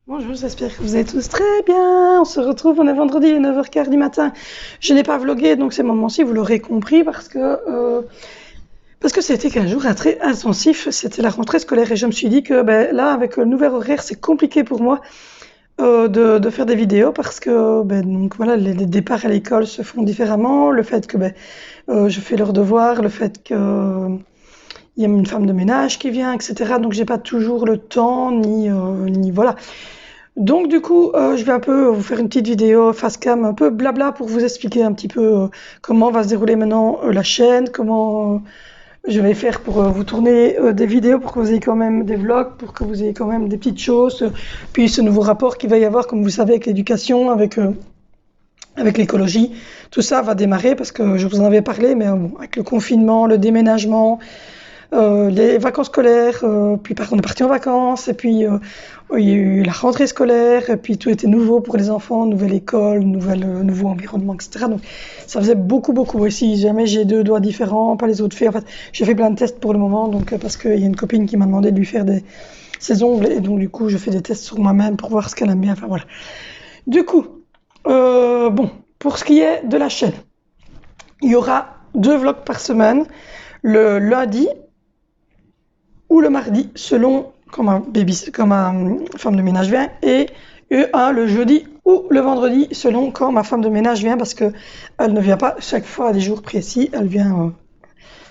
Bonjour, j'espère que vous allez tous très bien. On se retrouve, on est vendredi à 9h15 du matin. Je n'ai pas vlogué, donc ces moments-ci, vous l'aurez compris, parce que c'était qu'un jour très intensif. C'était la rentrée scolaire et je me suis dit que là, avec le nouvel horaire, c'est compliqué pour moi de faire des vidéos parce que donc voilà, les départs à l'école se font différemment. Le fait que je fais leurs devoirs, le fait que il y a une femme de ménage qui vient, etc. Donc j'ai pas toujours le temps ni voilà. Donc du coup, je vais un peu vous faire une petite vidéo face cam, un peu blabla pour vous expliquer un petit peu comment va se dérouler maintenant la chaîne, comment je vais faire pour vous tourner des vidéos pour que vous ayez quand même des vlogs, pour que vous ayez quand même des petites choses. Puis ce nouveau rapport qu'il va y avoir, comme vous savez, avec l'éducation, avec l'écologie, tout ça va démarrer parce que je vous en avais parlé, mais bon, avec le confinement, le déménagement, les vacances scolaires, puis on est parti en vacances, et puis il y a eu la rentrée scolaire, et puis tout était nouveau pour les enfants, nouvelle école, nouveau environnement, etc. Donc ça faisait beaucoup. Et si jamais j'ai deux doigts différents, pas les autres faits, en fait, j'ai fait plein de tests pour le moment, donc parce qu'il y a une copine qui m'a demandé de lui faire ses ongles, et donc du coup je fais des tests sur moi-même pour voir ce qu'elle aime bien, enfin voilà. Du coup, bon, pour ce qui est de la chaîne, il y aura 2 vlogs par semaine, le lundi ou le mardi, selon quand ma femme de ménage vient, et un le jeudi ou le vendredi, selon quand ma femme de ménage vient, parce que elle ne vient pas chaque fois à des jours précis, elle vient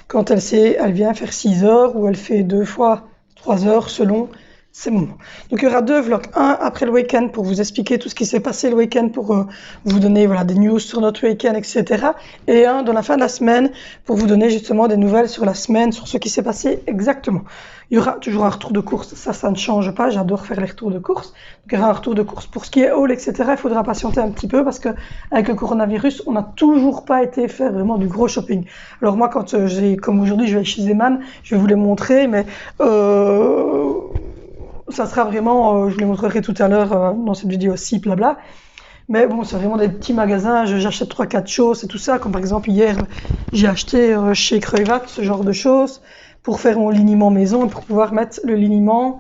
quand elle sait, elle vient faire 6 heures, ou elle fait 2 fois 3 heures, selon ces moments. Donc il y aura 2 vlogs, un après le week-end pour vous expliquer tout ce qui s'est passé le week-end, pour vous donner voilà, des news sur notre week-end, etc. Et un dans la fin de la semaine pour vous donner justement des nouvelles sur la semaine, sur ce qui s'est passé exactement. Il y aura toujours un retour de course, ça ne change pas, j'adore faire les retours de course. Donc il y aura un retour de course. Pour ce qui est haul, etc., il faudra patienter un petit peu parce que avec le coronavirus, on n'a toujours pas été faire vraiment du gros shopping. Alors moi, quand comme aujourd'hui, je vais chez Zeman, je vais vous les montrer, mais ça sera vraiment, je vous les montrerai tout à l'heure dans cette vidéo aussi, blabla. Mais bon, c'est vraiment des petits magasins, j'achète 3-4 choses et tout ça, comme par exemple hier, j'ai acheté chez Creuvat ce genre de choses pour faire mon liniment maison et pour pouvoir mettre le liniment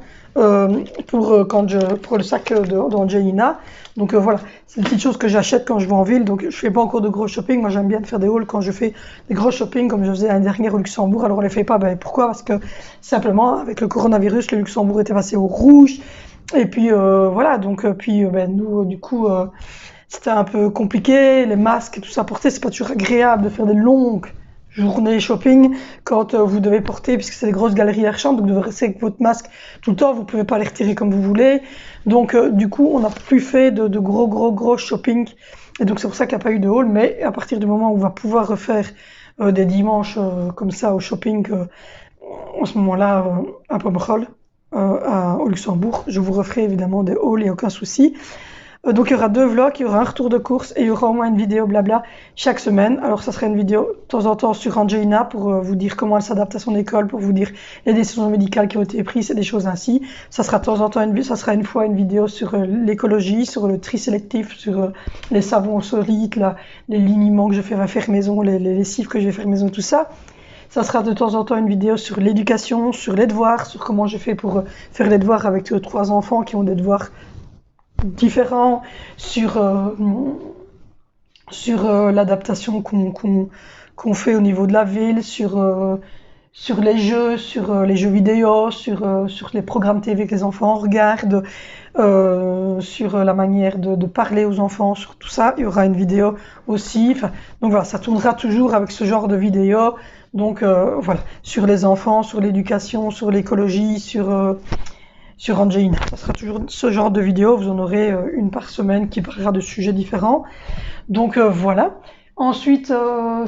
pour le sac d'Angelina. Donc voilà, c'est des petites choses que j'achète quand je vais en ville, donc je fais pas encore de gros shopping. Moi j'aime bien faire des hauls quand je fais des gros shopping comme je faisais l'année dernière au Luxembourg. Alors on les fait pas, pourquoi? Parce que simplement avec le coronavirus, le Luxembourg était passé au rouge. Et puis voilà, donc nous du coup c'était un peu compliqué, les masques et tout ça porter, c'est pas toujours agréable de faire des longues journées shopping quand vous devez porter, puisque c'est des grosses galeries Auchan, donc vous devez rester avec votre masque tout le temps, vous pouvez pas les retirer comme vous voulez. Donc du coup on n'a plus fait de gros shopping, et donc c'est pour ça qu'il n'y a pas eu de haul. Mais à partir du moment où on va pouvoir refaire des dimanches comme ça au shopping, en ce moment-là à Pomerol, au Luxembourg, je vous referai évidemment des hauls, il n'y a aucun souci. Donc il y aura 2 vlogs, il y aura un retour de course et il y aura au moins une vidéo blabla chaque semaine. Alors ça sera une vidéo de temps en temps sur Angelina pour vous dire comment elle s'adapte à son école, pour vous dire les décisions médicales qui ont été prises et des choses ainsi. Ça sera de temps en temps ça sera une fois une vidéo sur l'écologie, sur le tri sélectif, sur les savons solides, les liniments que je vais faire maison, les lessives que je vais faire maison, tout ça. Ça sera de temps en temps une vidéo sur l'éducation, sur les devoirs, sur comment je fais pour faire les devoirs avec 3 enfants qui ont des devoirs différents, sur l'adaptation qu'on fait au niveau de la ville, sur les jeux vidéo, sur les programmes TV que les enfants regardent, sur la manière de parler aux enfants, sur tout ça. Il y aura une vidéo aussi. Donc voilà, ça tournera toujours avec ce genre de vidéo. Donc voilà, sur les enfants, sur l'éducation, sur l'écologie, sur Angelina. Ça sera toujours ce genre de vidéo. Vous en aurez une par semaine qui parlera de sujets différents. Donc voilà. Ensuite,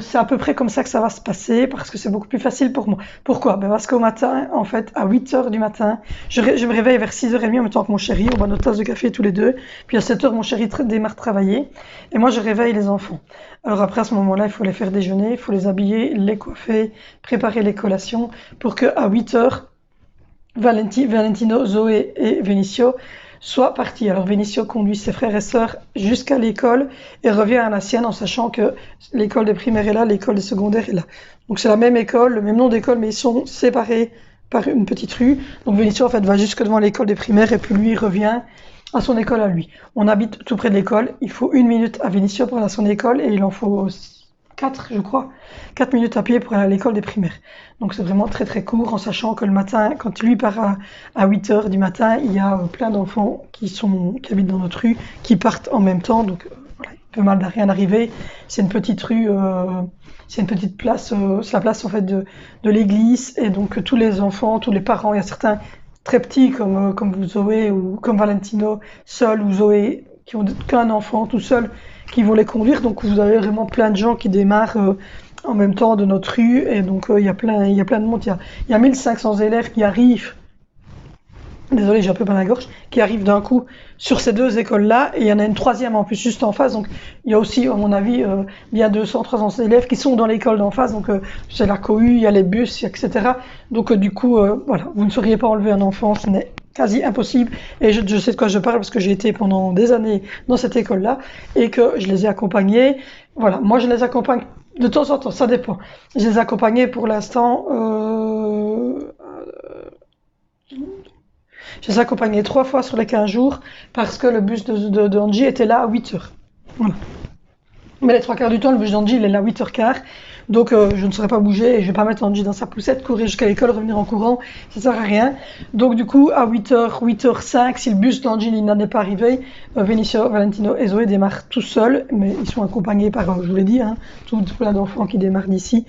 c'est à peu près comme ça que ça va se passer, parce que c'est beaucoup plus facile pour moi. Pourquoi? Parce qu'au matin, en fait, à 8h du matin, je me réveille vers 6h30 en même temps que mon chéri, on boit notre tasse de café tous les deux, puis à 7h, mon chéri démarre travailler, et moi je réveille les enfants. Alors après, à ce moment-là, il faut les faire déjeuner, il faut les habiller, les coiffer, préparer les collations, pour qu'à 8h, Valentino, Zoé et Vinicio soient partis. Alors Vinicio conduit ses frères et sœurs jusqu'à l'école et revient à la sienne, en sachant que l'école des primaires est là, l'école des secondaires est là. Donc c'est la même école, le même nom d'école, mais ils sont séparés par une petite rue. Donc Vénissieux, en fait, va jusque devant l'école des primaires et puis lui, il revient à son école à lui. On habite tout près de l'école. Il faut 1 minute à Vénissieux pour aller à son école et il en faut 4, je crois. 4 minutes à pied pour aller à l'école des primaires. Donc c'est vraiment très très court, en sachant que le matin, quand lui part à 8 heures du matin, il y a plein d'enfants qui habitent dans notre rue, qui partent en même temps. Donc voilà, il peut mal rien arriver. C'est une petite rue, c'est une petite place, c'est la place en fait de l'église. Et donc tous les enfants, tous les parents, il y a certains très petits comme vous Zoé ou comme Valentino, seul, ou Zoé, qui ont qu'un enfant tout seul, qui vont les conduire. Donc vous avez vraiment plein de gens qui démarrent en même temps de notre rue. Et donc il y a plein de monde. Il y a 1500 élèves qui arrivent. Désolé, j'ai un peu mal à la gorge, qui arrivent d'un coup sur ces 2 écoles-là, et il y en a une troisième en plus juste en face, donc il y a aussi, à mon avis, bien 200, 300 élèves qui sont dans l'école d'en face, donc c'est la cohue, il y a les bus, etc. Donc du coup, voilà, vous ne sauriez pas enlever un enfant, ce n'est quasi impossible, et je sais de quoi je parle parce que j'ai été pendant des années dans cette école-là, et que je les ai accompagnés. Voilà, moi je les accompagne de temps en temps, ça dépend. Je les ai accompagnés pour l'instant... Je les ai accompagnés 3 fois sur les 15 jours parce que le bus de Angie était là à 8 heures. Voilà. Mais les 3 quarts du temps, le bus d'Angie, il est là à 8h15. Donc, je ne saurais pas bouger et je vais pas mettre Angie dans sa poussette, courir jusqu'à l'école, revenir en courant. Ça sert à rien. Donc, du coup, à 8h, 8h05, si le bus d'Angie n'est pas arrivé, Vénissieux, Valentino et Zoé démarrent tout seuls, mais ils sont accompagnés par, je vous l'ai dit, hein, tout plein d'enfants qui démarrent d'ici,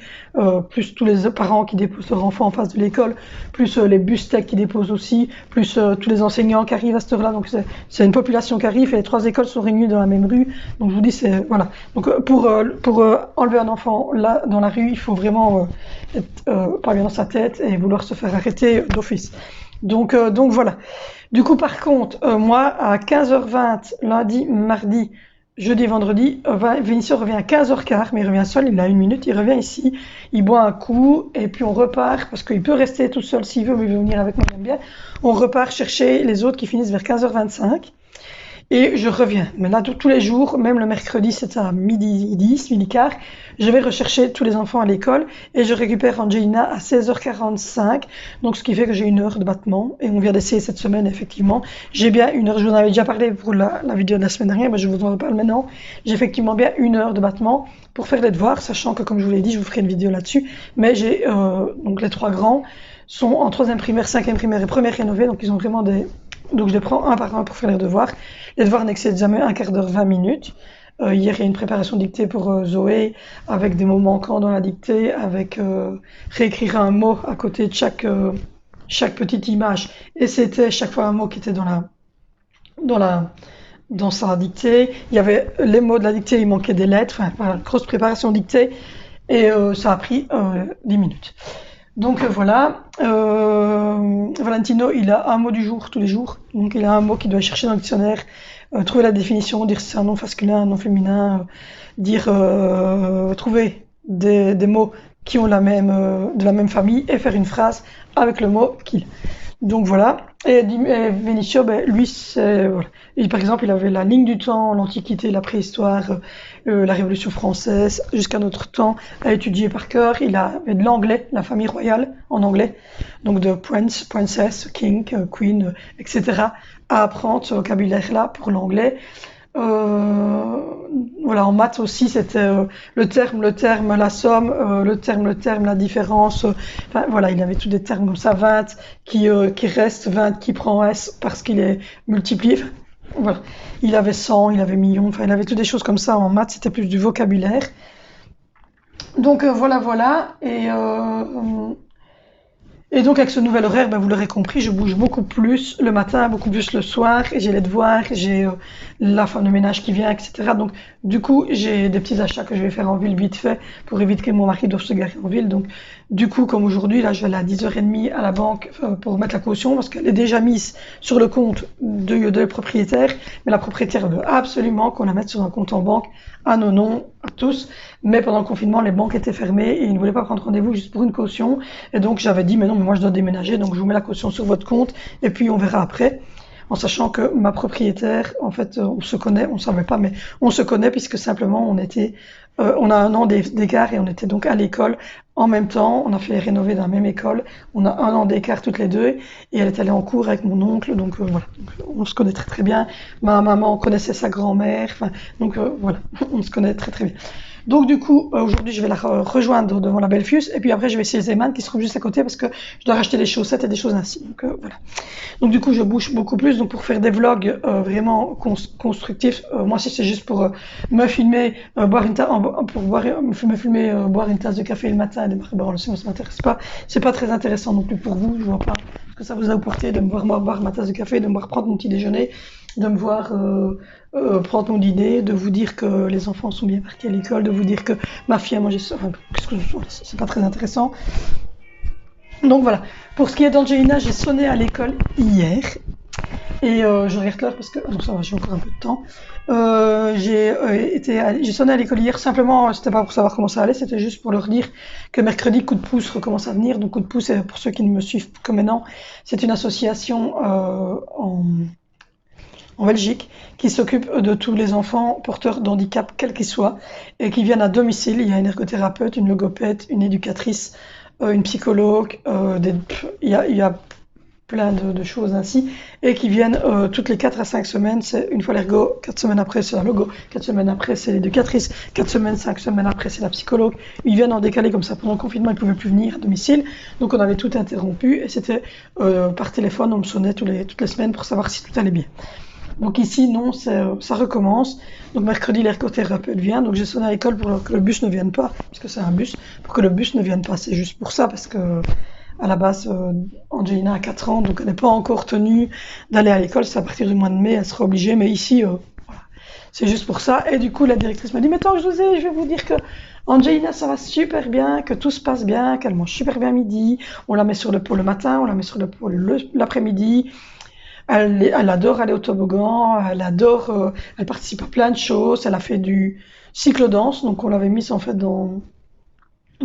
plus tous les parents qui déposent leurs enfants en face de l'école, plus les bus tech qui déposent aussi, plus tous les enseignants qui arrivent à cette heure-là. Donc, c'est une population qui arrive et les 3 écoles sont réunies dans la même rue. Donc, je vous dis, c'est, voilà. Donc, pour enlever un enfant là dans la rue, il faut vraiment être pas bien dans sa tête et vouloir se faire arrêter d'office. Donc voilà. Du coup, par contre, moi, à 15h20, lundi, mardi, jeudi, vendredi, Vénissieux revient à 15h15, mais il revient seul, il a 1 minute, il revient ici, il boit un coup, et puis on repart, parce qu'il peut rester tout seul s'il veut, mais il veut venir avec moi, j'aime bien. On repart chercher les autres qui finissent vers 15h25. Et je reviens. Mais là, tous les jours, même le mercredi, c'est à midi 10, midi quart, je vais rechercher tous les enfants à l'école et je récupère Angelina à 16h45. Donc, ce qui fait que j'ai 1 heure de battement. Et on vient d'essayer cette semaine, effectivement. J'ai bien 1 heure. Je vous en avais déjà parlé pour la vidéo de la semaine dernière, mais je vous en reparle maintenant. J'ai effectivement bien 1 heure de battement pour faire les devoirs, sachant que, comme je vous l'ai dit, je vous ferai une vidéo là-dessus. Mais j'ai, donc les 3 grands sont en 3e primaire, 5e primaire et 1er rénové. Donc, ils ont vraiment donc je les prends un par un pour faire les devoirs. Les devoirs n'excèdent jamais 1/4 d'heure, 20 minutes. Hier, il y a une préparation dictée pour Zoé, avec des mots manquants dans la dictée, avec réécrire un mot à côté de chaque petite image. Et c'était chaque fois un mot qui était dans sa dictée. Il y avait les mots de la dictée, il manquait des lettres. Enfin, voilà, grosse préparation dictée. Et ça a pris 10 minutes. Donc voilà, Valentino, il a un mot du jour tous les jours. Donc il a un mot qu'il doit chercher dans le dictionnaire, trouver la définition, dire si c'est un nom masculin, un nom féminin, trouver des mots qui ont de la même famille et faire une phrase avec le mot qu'il. Donc voilà. Et Vénissieux, lui, voilà. Et, par exemple, il avait la ligne du temps, l'Antiquité, la préhistoire, la Révolution française, jusqu'à notre temps, à étudier par cœur. Il avait de l'anglais, la famille royale en anglais, donc de Prince, Princess, King, Queen, etc. à apprendre ce vocabulaire-là pour l'anglais. Voilà, en maths aussi, c'était le terme, la somme, le terme, la différence. Enfin, voilà, il avait tous des termes comme ça, 20 qui reste, 20 qui prend S parce qu'il est multiplié. Enfin, voilà. Il avait 100, il avait million, enfin, il avait toutes des choses comme ça. En maths, c'était plus du vocabulaire. Donc voilà. Et donc avec ce nouvel horaire, vous l'aurez compris, je bouge beaucoup plus le matin, beaucoup plus le soir, j'ai les devoirs, j'ai la femme de ménage qui vient, etc. Donc du coup, j'ai des petits achats que je vais faire en ville vite fait pour éviter que mon mari doive se garer en ville. Donc du coup, comme aujourd'hui, là je vais aller à 10h30 à la banque pour mettre la caution parce qu'elle est déjà mise sur le compte de propriétaire, mais la propriétaire veut absolument qu'on la mette sur un compte en banque à nos noms, à tous. Mais pendant le confinement, les banques étaient fermées et ils ne voulaient pas prendre rendez-vous juste pour une caution. Et donc j'avais dit, mais non, mais moi je dois déménager, donc je vous mets la caution sur votre compte et puis on verra après. en sachant que ma propriétaire, en fait, on se connaît, on savait pas, mais on se connaît puisque simplement on a 1 an d'écart et on était donc à l'école en même temps. On a fait les rénover dans la même école. On a 1 an d'écart toutes les deux et elle est allée en cours avec mon oncle. Donc voilà, donc, on se connaît très très bien. Ma maman connaissait sa grand-mère. Enfin, donc voilà, on se connaît très très bien. Donc du coup, aujourd'hui, je vais la rejoindre devant la Belfius et puis après, je vais essayer Zeeman qui se trouve juste à côté parce que je dois racheter des chaussettes et des choses ainsi. Donc voilà. Donc du coup, je bouge beaucoup plus. Donc pour faire des vlogs vraiment constructifs, moi si c'est juste pour me filmer, boire une tasse, pour boire, me filmer, boire une tasse de café le matin et démarrer le soir, ça m'intéresse pas. C'est pas très intéressant non plus pour vous. Je vois pas ce que ça vous a apporté de me voir moi boire ma tasse de café, de me voir prendre mon petit déjeuner, de me voir prendre mon dîner, de vous dire que les enfants sont bien partis à l'école, de vous dire que ma fille a mangé ça. Enfin, c'est pas très intéressant. Donc voilà. Pour ce qui est d'Angelina, j'ai sonné à l'école hier. Et je regarde l'heure parce que non, ça va, j'ai encore un peu de temps. J'ai sonné à l'école hier. Simplement, c'était pas pour savoir comment ça allait, c'était juste pour leur dire que mercredi, Coup de pouce recommence à venir. Donc Coup de pouce, pour ceux qui ne me suivent que maintenant, c'est une association en Belgique qui s'occupe de tous les enfants porteurs de handicap, quels qu'ils soient, et qui viennent à domicile. Il y a une ergothérapeute, une logopède, une éducatrice, une psychologue, il y a plein de choses ainsi, et qui viennent toutes les 4 à 5 semaines. C'est une fois l'ergo, 4 semaines après c'est la logo, 4 semaines après c'est l'éducatrice, 4 semaines, 5 semaines après c'est la psychologue. Ils viennent en décalé comme ça. Pendant le confinement, ils ne pouvaient plus venir à domicile, donc on avait tout interrompu, et c'était par téléphone, on me sonnait toutes les semaines pour savoir si tout allait bien. Donc ici, non, ça recommence. Donc mercredi, l'ergothérapeute vient. Donc j'ai sonné à l'école pour que le bus ne vienne pas, parce que c'est un bus, pour que le bus ne vienne pas. C'est juste pour ça, parce que à la base, Angelina a 4 ans, donc elle n'est pas encore tenue d'aller à l'école. C'est à partir du mois de mai, elle sera obligée. Mais ici, voilà, c'est juste pour ça. Et du coup, la directrice m'a dit, mais tant que je vous ai, je vais vous dire que Angelina, ça va super bien, que tout se passe bien, qu'elle mange super bien midi. On la met sur le pot le matin, on la met sur le pot l'après-midi. Elle adore aller au toboggan, elle participe à plein de choses, elle a fait du cyclodance, donc on l'avait mise en fait dans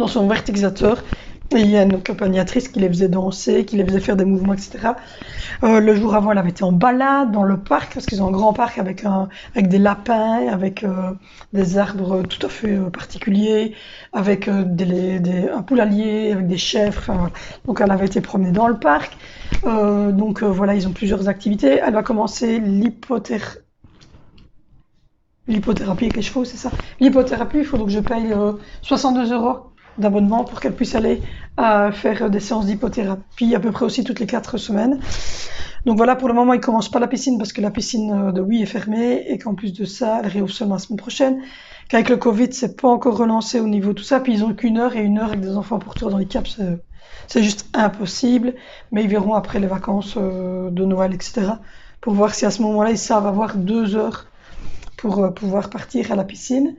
son vertigisateur. Et il y a une accompagnatrice qui les faisait danser, qui les faisait faire des mouvements, etc. Le jour avant, elle avait été en balade dans le parc, parce qu'ils ont un grand parc avec des lapins, avec des arbres tout à fait particuliers, avec un poulailler, avec des chèvres. Enfin, voilà. Donc elle avait été promenée dans le parc. Donc voilà, ils ont plusieurs activités. Elle va commencer l'hypothérapie avec les chevaux, c'est ça. L'hypothérapie, il faut donc que je paye 62 € d'abonnement pour qu'elle puisse aller faire des séances d'hypothérapie à peu près aussi toutes les 4 semaines. Donc voilà, pour le moment, ils commencent pas la piscine parce que la piscine de Oui est fermée et qu'en plus de ça, elle réouvre seulement la semaine prochaine. Qu'avec le Covid, c'est pas encore relancé au niveau de tout ça. Puis ils ont qu'1 heure et 1 heure avec des enfants porteurs de handicap, c'est juste impossible. Mais ils verront après les vacances de Noël, etc. pour voir si à ce moment-là, ils savent avoir 2 heures pour pouvoir partir à la piscine.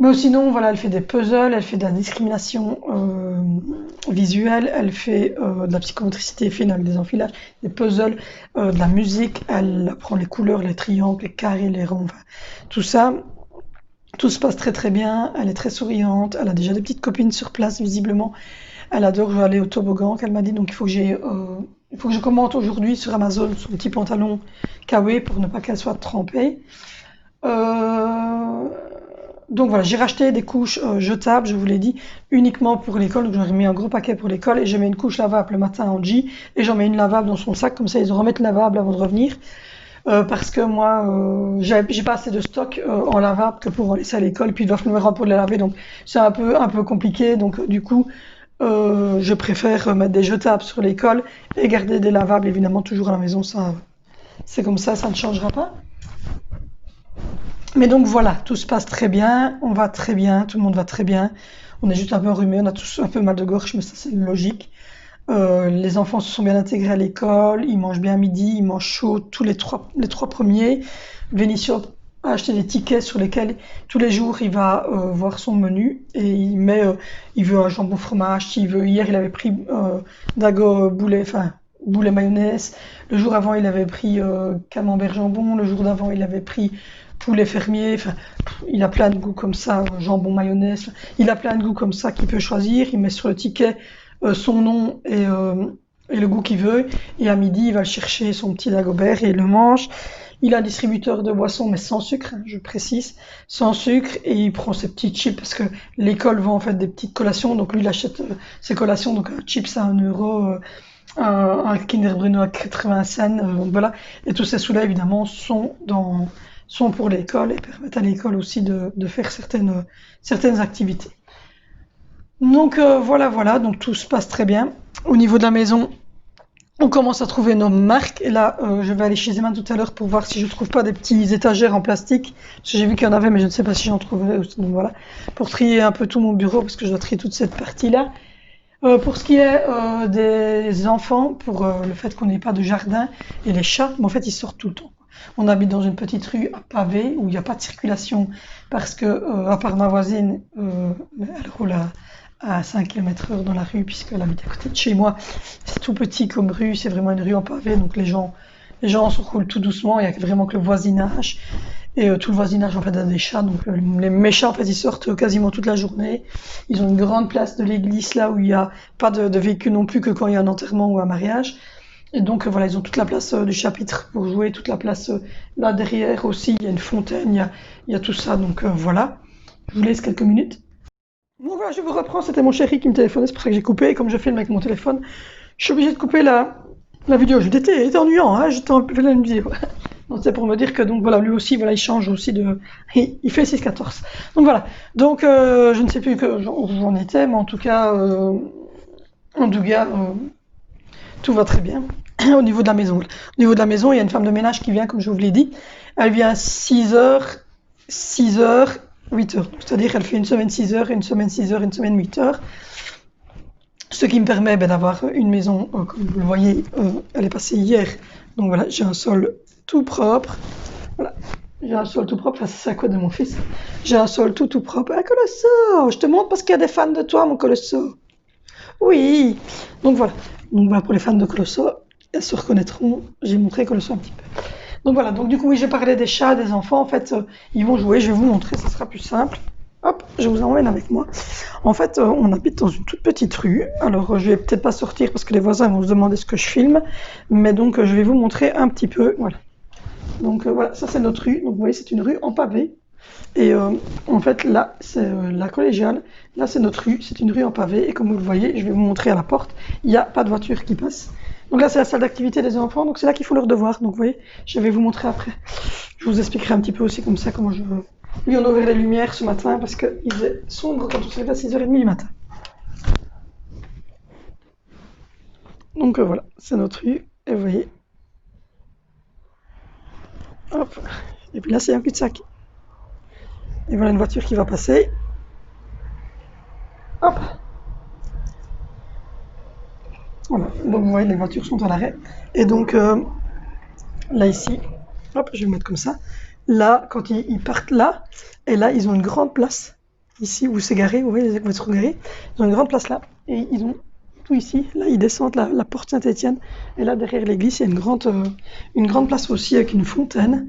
Mais sinon, voilà, elle fait des puzzles, elle fait de la discrimination visuelle, elle fait de la psychomotricité fine avec des enfilages, des puzzles, de la musique, elle apprend les couleurs, les triangles, les carrés, les ronds, enfin, tout ça. Tout se passe très très bien, elle est très souriante, elle a déjà des petites copines sur place visiblement. Elle adore aller au toboggan, qu'elle m'a dit, donc il faut que je commente aujourd'hui sur Amazon son petit pantalon kawaii pour ne pas qu'elle soit trempée. Donc voilà, j'ai racheté des couches jetables, je vous l'ai dit, uniquement pour l'école. Donc j'en ai mis un gros paquet pour l'école et je mets une couche lavable le matin à Angie et j'en mets une lavable dans son sac, comme ça ils en remettent lavable avant de revenir. Parce que moi, j'ai pas assez de stock en lavable que pour laisser à l'école, puis ils doivent me rendre pour les laver, donc c'est un peu compliqué. Donc du coup, je préfère mettre des jetables sur l'école et garder des lavables évidemment toujours à la maison. Ça, c'est comme ça ne changera pas. Mais donc voilà, tout se passe très bien, on va très bien, tout le monde va très bien. On est juste un peu enrhumé, on a tous un peu mal de gorge, mais ça c'est logique. Les enfants se sont bien intégrés à l'école, ils mangent bien à midi, ils mangent chaud tous les trois premiers. Vénissieux a acheté des tickets sur lesquels tous les jours il va voir son menu et il veut un jambon fromage, hier il avait pris dago boulet mayonnaise, le jour avant il avait pris camembert jambon, le jour d'avant il avait pris poulet fermier, enfin, il a plein de goûts comme ça, jambon mayonnaise, il a plein de goûts comme ça qu'il peut choisir, il met sur le ticket son nom et et le goût qu'il veut. Et à midi, il va chercher son petit Dagobert et il le mange. Il a un distributeur de boissons, mais sans sucre, hein, je précise, sans sucre, et il prend ses petits chips parce que l'école vend en fait des petites collations, donc lui il achète ses collations, donc un chips à 1 euro, un Kinder Bueno à 80 cents, donc voilà. Et tous ces sous-là évidemment sont pour l'école et permettent à l'école aussi de faire certaines activités. Donc voilà, donc tout se passe très bien. Au niveau de la maison, on commence à trouver nos marques et là je vais aller chez Emma tout à l'heure pour voir si je trouve pas des petits étagères en plastique parce que j'ai vu qu'il y en avait mais je ne sais pas si j'en trouverai aussi, donc voilà, pour trier un peu tout mon bureau parce que je dois trier toute cette partie là. Pour ce qui est des enfants, pour le fait qu'on n'ait pas de jardin et les chats, mais en fait ils sortent tout le temps. On habite dans une petite rue à pavé où il n'y a pas de circulation parce que à part ma voisine, elle roule à 5 km/h dans la rue puisqu'elle habite à côté de chez moi. C'est tout petit comme rue, c'est vraiment une rue en pavé, donc les gens se roulent tout doucement, il n'y a vraiment que le voisinage. Et tout le voisinage en fait a des chats, donc mes chats en fait ils sortent quasiment toute la journée. Ils ont une grande place de l'église là où il n'y a pas de véhicule non plus que quand il y a un enterrement ou un mariage. Et donc voilà, ils ont toute la place du chapitre pour jouer, toute la place là derrière aussi, il y a une fontaine, il y a tout ça, donc voilà. Je vous laisse quelques minutes. Bon voilà, je vous reprends, c'était mon chéri qui me téléphonait, c'est pour ça que j'ai coupé, et comme je filme avec mon téléphone, je suis obligée de couper la vidéo. C'était ennuyant, hein, j'étais en fait une vidéo. Donc c'est pour me dire que donc voilà, lui aussi, voilà, il change aussi il fait 6-14. Donc voilà, donc je ne sais plus où j'en étais, mais en tout cas, tout va très bien. Au niveau de la maison. Au niveau de la maison, il y a une femme de ménage qui vient, comme je vous l'ai dit. Elle vient à 6h, 8h. C'est-à-dire qu'elle fait une semaine 6h, une semaine 6h, une semaine 8h. Ce qui me permet d'avoir une maison, comme vous le voyez, elle est passée hier. Donc voilà, j'ai un sol tout propre. Voilà, j'ai un sol tout propre. Enfin, c'est ça quoi de mon fils. J'ai un sol tout propre. Ah, Colosso, je te montre parce qu'il y a des fans de toi, mon Colosso. Oui. Donc voilà pour les fans de Colosso, elles se reconnaîtront. J'ai montré Colosso un petit peu. Donc voilà, donc du coup oui, j'ai parlé des chats, des enfants. En fait, ils vont jouer. Je vais vous montrer, ça sera plus simple. Hop, je vous emmène avec moi. En fait, on habite dans une toute petite rue. Alors, je vais peut-être pas sortir parce que les voisins vont se demander ce que je filme. Mais donc, je vais vous montrer un petit peu. Voilà. Donc, voilà, ça c'est notre rue. Donc, vous voyez, c'est une rue en pavé. Et en fait, là, c'est la collégiale. Là, c'est notre rue. C'est une rue en pavé. Et comme vous le voyez, je vais vous montrer à la porte. Il n'y a pas de voiture qui passe. Donc là, c'est la salle d'activité des enfants. Donc, c'est là qu'ils font leurs devoirs. Donc, vous voyez, je vais vous montrer après. Je vous expliquerai un petit peu aussi comme ça comment je... Oui, on a ouvert les lumières ce matin parce qu'il faisait sombre quand on s'est levé à 6h30 du matin. Donc voilà, c'est notre rue. Et vous voyez. Hop. Et puis là, c'est un cul-de-sac. Et voilà une voiture qui va passer. Hop. Voilà. Donc vous voyez, les voitures sont à l'arrêt. Et donc, là, ici, hop, je vais mettre comme ça. Là, quand ils partent là, et là, ils ont une grande place. Ici, où c'est garé, vous voyez, les voitures garées. Ils ont une grande place là. Et ils ont tout ici. Là, ils descendent la porte Saint-Étienne. Et là, derrière l'église, il y a une grande place aussi avec une fontaine.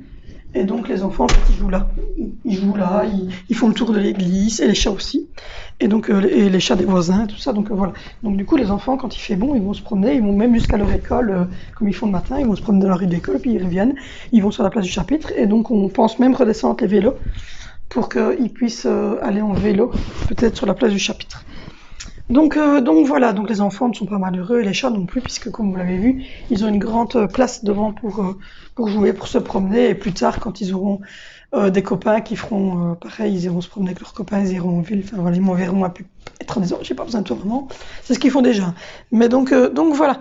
Et donc, les enfants, en fait, ils jouent là. Ils font le tour de l'église, et les chats aussi. Et donc, et les chats des voisins, tout ça. Donc, voilà. Donc, du coup, les enfants, quand il fait bon, ils vont se promener. Ils vont même jusqu'à leur école, comme ils font le matin. Ils vont se promener dans la rue de l'école, puis ils reviennent. Ils vont sur la place du chapitre. Et donc, on pense même redescendre les vélos pour qu'ils puissent aller en vélo, peut-être sur la place du chapitre. Donc voilà, donc les enfants ne sont pas malheureux et les chats non plus, puisque comme vous l'avez vu, ils ont une grande place devant pour jouer, pour se promener, et plus tard, quand ils auront des copains qui feront pareil, ils iront se promener avec leurs copains, ils iront en ville, enfin voilà, ils m'enverront à être en disant j'ai pas besoin de toi vraiment, c'est ce qu'ils font déjà. Mais donc voilà.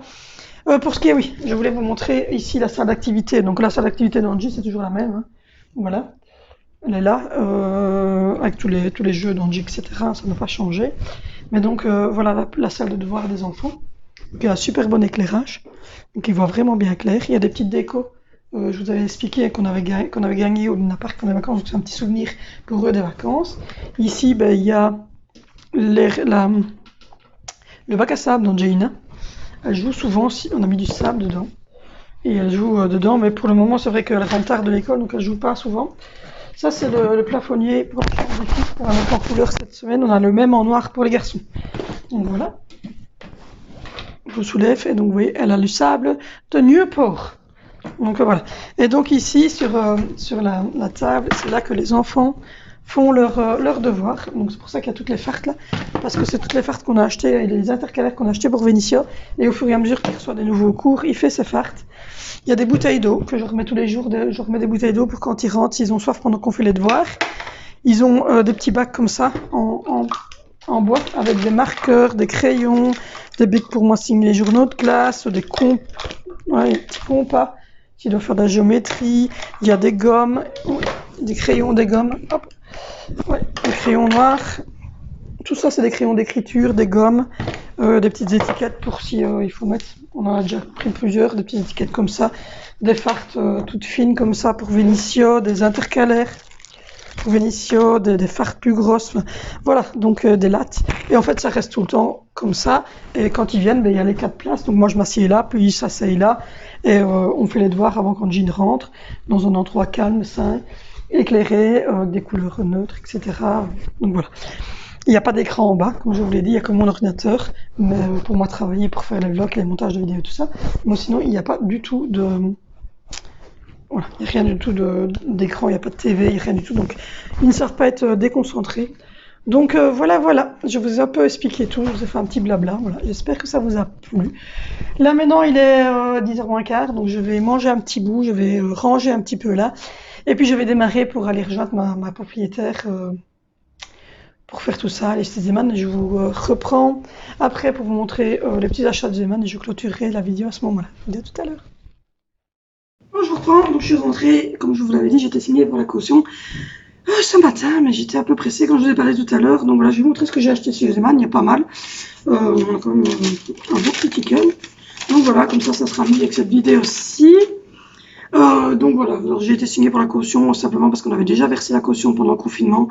Pour ce qui est, oui, je voulais vous montrer ici la salle d'activité. Donc la salle d'activité d'Angie, c'est toujours la même, hein. Voilà. Elle est là, avec tous les jeux d'Angie, etc. Ça n'a pas changé. Mais donc, voilà la salle de devoir des enfants. Donc, il y a un super bon éclairage. Donc, ils voient vraiment bien clair. Il y a des petites décos. Je vous avais expliqué qu'on avait gagné au Luna Park pendant les vacances. Donc, c'est un petit souvenir pour eux des vacances. Ici, ben, il y a le bac à sable d'Angelina. Elle joue souvent, si on a mis du sable dedans. Et elle joue dedans. Mais pour le moment, c'est vrai qu'elle rentre tard de l'école, donc elle joue pas souvent. Ça, c'est le plafonnier pour la chambre d'équipe. On va mettre en couleur cette semaine. On a le même en noir pour les garçons. Donc voilà. je vous soulève, et donc vous voyez, elle a le sable de Nieuwpoort. Donc voilà. Et donc ici, sur la table, c'est là que les enfants font leurs devoirs. Donc c'est pour ça qu'il y a toutes les fartes là, parce que c'est toutes les fartes qu'on a achetées, et les intercalaires qu'on a achetées pour Vénitia. Et au fur et à mesure qu'il reçoit des nouveaux cours, il fait ses fartes. Il y a des bouteilles d'eau que je remets tous les jours. Je remets des bouteilles d'eau pour quand ils rentrent, s'ils ont soif pendant qu'on fait les devoirs. Ils ont des petits bacs comme ça, en bois, avec des marqueurs, des crayons, des bics pour moi signer les journaux de classe, des petits compas qui doivent faire de la géométrie. Il y a des gommes, des crayons, des gommes, hop, des crayons noirs. Tout ça, c'est des crayons d'écriture, des gommes, des petites étiquettes pour si il faut mettre. On en a déjà pris plusieurs, des petites étiquettes comme ça, des fartes toutes fines comme ça pour Vénitia, des intercalaires. Vénitia, des fardes plus grosses, voilà, donc des lattes. Et en fait, ça reste tout le temps comme ça. Et quand ils viennent, il y a les 4 places. Donc moi, je m'assieds là, puis ils s'asseyent là. Et on fait les devoirs avant quand Jean rentre, dans un endroit calme, sain, éclairé, avec des couleurs neutres, etc. Donc voilà. Il n'y a pas d'écran en bas, comme je vous l'ai dit, il n'y a que mon ordinateur. Mais pour moi, travailler, pour faire les vlogs, les montages de vidéos, tout ça. Mais sinon, il n'y a pas du tout de... Voilà, il n'y a rien du tout d'écran, il n'y a pas de TV, il n'y a rien du tout, donc ils ne savent pas être déconcentrés. Donc voilà, je vous ai un peu expliqué tout, je vous ai fait un petit blabla, voilà, j'espère que ça vous a plu. Là maintenant il est 10h moins quart, donc je vais manger un petit bout, je vais ranger un petit peu là, et puis je vais démarrer pour aller rejoindre ma propriétaire pour faire tout ça, les petits Zeeman, et je vous reprends après pour vous montrer les petits achats de Zeeman, et je clôturerai la vidéo à ce moment-là. Je vous dis à tout à l'heure. Je reprends, donc je suis rentrée, comme je vous l'avais dit, j'étais signée pour la caution ce matin, mais j'étais un peu pressée quand je vous ai parlé tout à l'heure. Donc voilà, je vais vous montrer ce que j'ai acheté chez Zeeman, il y a pas mal. On a quand même un beau petit ticket. Donc voilà, comme ça sera mis avec cette vidéo aussi. Donc voilà, alors j'ai été signée pour la caution simplement parce qu'on avait déjà versé la caution pendant le confinement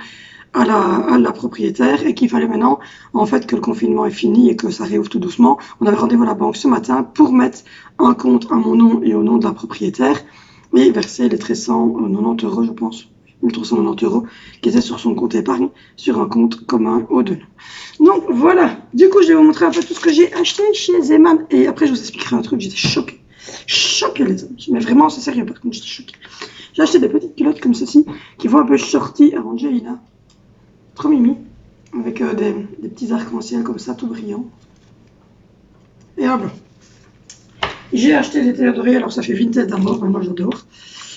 à la propriétaire et qu'il fallait maintenant, en fait, que le confinement est fini et que ça réouvre tout doucement. On avait rendez-vous à la banque ce matin pour mettre un compte à mon nom et au nom de la propriétaire et verser les 390 €, je pense, 1390 € qui étaient sur son compte épargne, sur un compte commun aux deux noms. Donc voilà, du coup je vais vous montrer un peu tout ce que j'ai acheté chez Zeeman et après je vous expliquerai un truc, j'étais choquée. Choquée les amis, mais vraiment c'est sérieux par contre, j'étais choquée. J'ai acheté des petites culottes comme ceci qui vont un peu shorty à Angelina. Trop mimi, avec des petits arcs-en-ciel comme ça, tout brillants. Et un blanc. J'ai acheté des têtes d'oreiller, alors ça fait vintage d'abord, mais moi j'adore.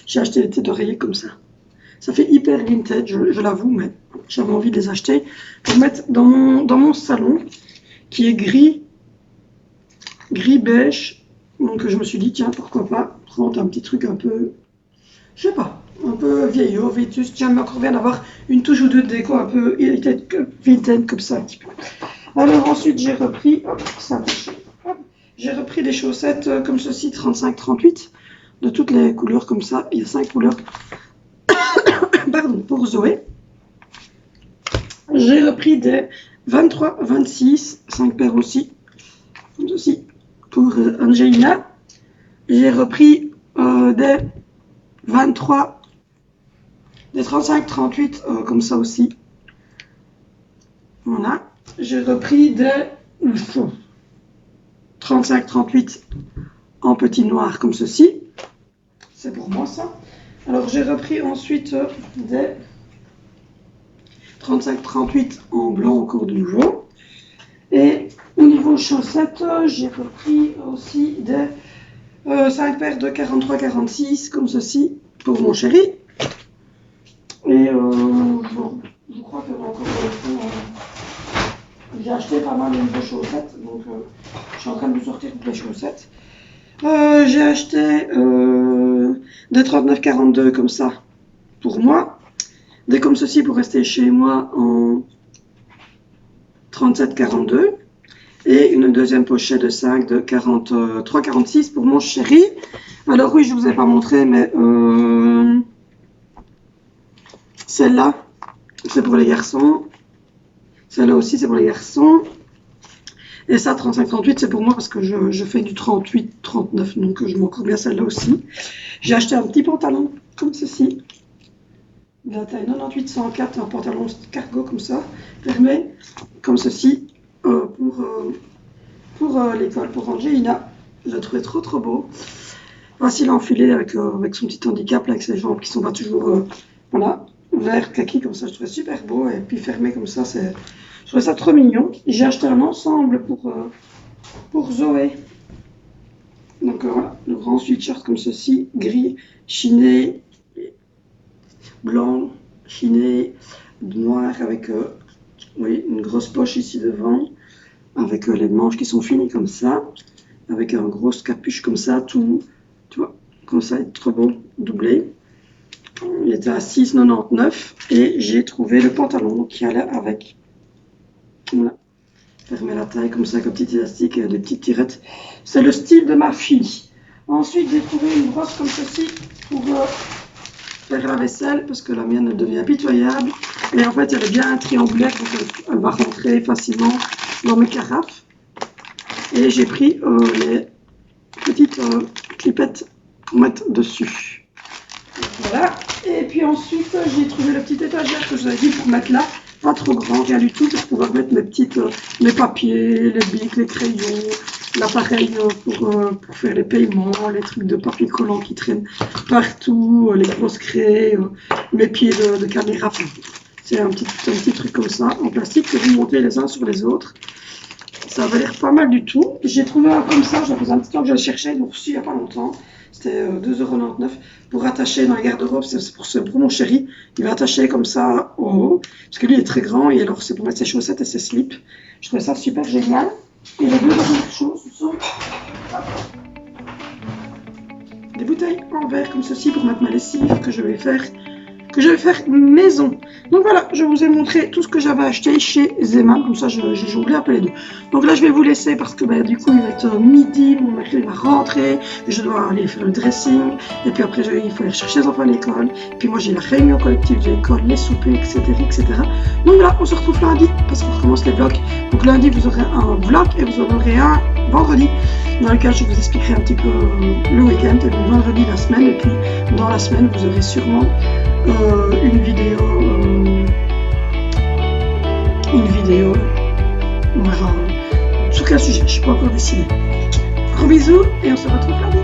J'ai acheté des têtes d'oreiller comme ça. Ça fait hyper vintage, je l'avoue, mais j'avais envie de les acheter pour mettre dans mon salon, qui est gris beige. Donc je me suis dit, tiens, pourquoi pas prendre un petit truc un peu, je sais pas, un peu vieillot, vétus. J'aime encore bien d'avoir une touche ou deux de déco un peu vintage comme ça un petit peu. Alors ensuite j'ai repris, j'ai repris des chaussettes comme ceci, 35-38, de toutes les couleurs comme ça. Il y a 5 couleurs. Pardon, pour Zoé. J'ai repris des 23-26, 5 paires aussi, comme ceci, pour Angelina. J'ai repris des 23, des 35-38 comme ça aussi. Voilà. J'ai repris des 35-38 en petit noir comme ceci. C'est pour moi ça. Alors j'ai repris ensuite des 35-38 en blanc encore de nouveau. Et au niveau chaussettes, j'ai repris aussi des 5 paires de 43-46 comme ceci pour mon chéri. Et je crois que encore j'ai acheté pas mal de chaussettes, donc je suis en train de vous sortir toutes les chaussettes. J'ai acheté des 39-42 comme ça pour moi, des comme ceci pour rester chez moi en 37-42 et une deuxième pochette de 5 de 43-46 pour mon chéri. Alors oui, je ne vous ai pas montré, mais celle-là, c'est pour les garçons. Celle-là aussi, c'est pour les garçons. Et ça, 35-38, c'est pour moi parce que je fais du 38-39, donc je m'en cours bien celle-là aussi. J'ai acheté un petit pantalon comme ceci, de la taille 98-104, un pantalon cargo comme ça, fermé, comme ceci, pour pour l'école, pour Angelina. Je le trouvais trop beau. Facile à enfiler avec son petit handicap, là, avec ses jambes qui sont pas toujours voilà, vert, kaki, comme ça. Je trouvais super beau. Et puis fermé comme ça, je trouvais ça trop mignon. J'ai acheté un ensemble pour Zoé. Donc voilà, le grand sweatshirt comme ceci, gris, chiné, blanc, chiné, noir avec oui, une grosse poche ici devant, avec les manches qui sont finies comme ça, avec un gros capuche comme ça, tout, tu vois, comme ça, il est trop beau, doublé. Il était à 6,99 et j'ai trouvé le pantalon qui allait avec. Voilà. Fermer la taille comme ça, avec un petit élastique et des petites tirettes. C'est le style de ma fille. Ensuite, j'ai trouvé une brosse comme ceci pour faire la vaisselle parce que la mienne devient impitoyable. Et en fait, elle est bien triangulaire, donc elle va rentrer facilement dans mes carafes. Et j'ai pris les petites clipettes pour mettre dessus. Voilà. Et puis ensuite, j'ai trouvé la petite étagère que je vous avais dit pour mettre là. Pas trop grand, rien du tout, pour pouvoir mettre mes papiers, les bics, les crayons, l'appareil pour faire les paiements, les trucs de papier collant qui traînent partout, les grosses craies, mes pieds de caméra. C'est un petit truc comme ça, en plastique, que vous montez les uns sur les autres. Ça avait l'air pas mal du tout. J'ai trouvé un comme ça, ça faisait un petit temps que je le cherchais, ils l'ont reçu il n'y a pas longtemps. C'était 2,99 € pour attacher dans la garde-robe, c'est pour mon chéri. Il va attacher comme ça en haut, parce que lui il est très grand, et alors c'est pour mettre ses chaussettes et ses slips. Je trouvais ça super génial. Et les deux dernières choses sont des bouteilles en verre comme ceci pour mettre ma lessive que je vais faire maison. Donc voilà, je vous ai montré tout ce que j'avais acheté chez Zeman, comme ça j'ai jonglé un peu les deux. Donc là je vais vous laisser parce que du coup il va être midi, mon mari va rentrer, et je dois aller faire le dressing, et puis après il faut aller chercher les enfants à l'école, et puis moi j'ai la réunion collective de l'école, les soupers, etc., etc. Donc voilà, on se retrouve lundi parce qu'on recommence les vlogs. Donc lundi vous aurez un vlog et vous en aurez un vendredi, dans lequel je vous expliquerai un petit peu le week-end, et le vendredi la semaine, et puis dans la semaine vous aurez sûrement une vidéo, on verra sur quel sujet, je ne suis pas encore décidée. Gros bisous et on se retrouve lundi.